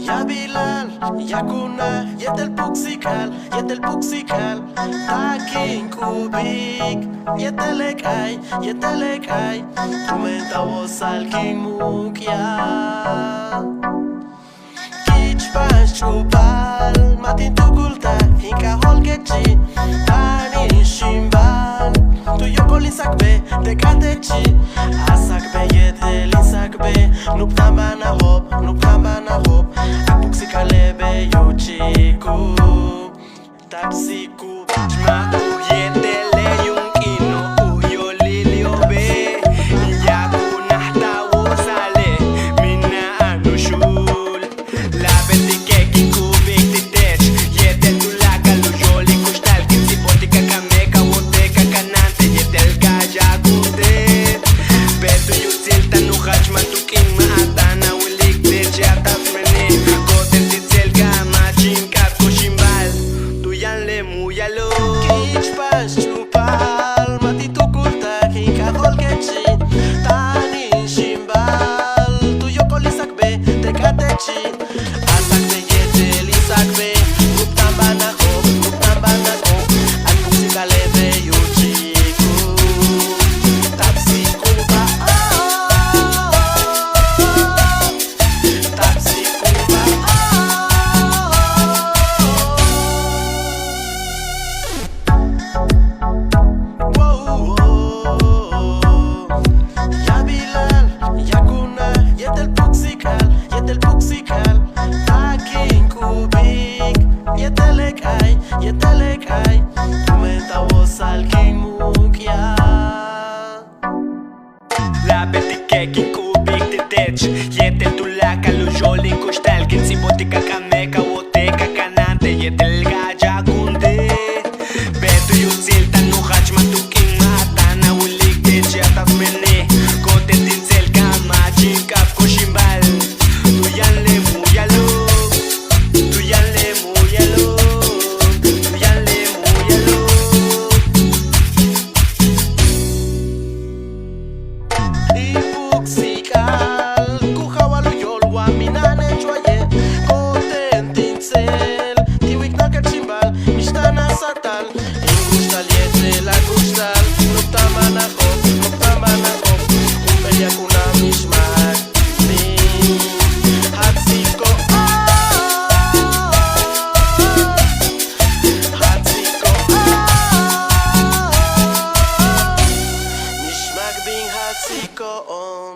يا بلال يا كنا يد البوكسيكال يد البوكسيكال تاكين كوبيك يدلك اي كومنتا وصل كين موكيا كيتش باش شوبال ماتين تقولتا هيكا هولكتشي تاني شيمبال تو يوكولي ساكبي تكاتتشي أساكبي يدلي ساكبي نوبتامانا هوب أبوكسيكالي يوتشيكو تابسيكو Ma uyetele yung ino uyo liliobe Yakuna tawosale mina anushul Labet di kekin kubik di tech Yetel tulaka lujoli kustal Kinsi potika kameka woteka kanante Yetel kaya kunde Beto yutil tanu hachma tukin maatana Wilik de jata frene Kotel titzel gama chinkat koshimbal Tuyan le muyalo كيتش باش شوبال ماتين تقولتا هيكا هولكتشي تاني شيمبال تو يوكولي ساكبي تكاتتشي أساكبي يدلي ساكبي نوبتامانا هوب أبوكسيكالي يوتشيكو تابسيكو با تابسيكو با يا بلال يا كنا يد البوكسيكال تاكين كوبيك يدلك اي كومنتا وصل كين موكيا Labet di kekin kubik di tech Yetel tulaka lujoli kustal Kinsi potika kameka woteka kanante Yetel gaja kunde Beto yutil tanu hachma tukin maatana Wilik de jata frene Kote tinzel kama chinkap koshimbal Tuyan le muyalo Tuyan le muyalo Tuyan le muyalo Ibuxikal kuhawalo yolwa minane choye koten tinsel tiwik nakachimbal mishtana satal ingustal yetel agustal noktamana hop umbelia kuna mishmak min hatsiko mishmak bin hatsiko on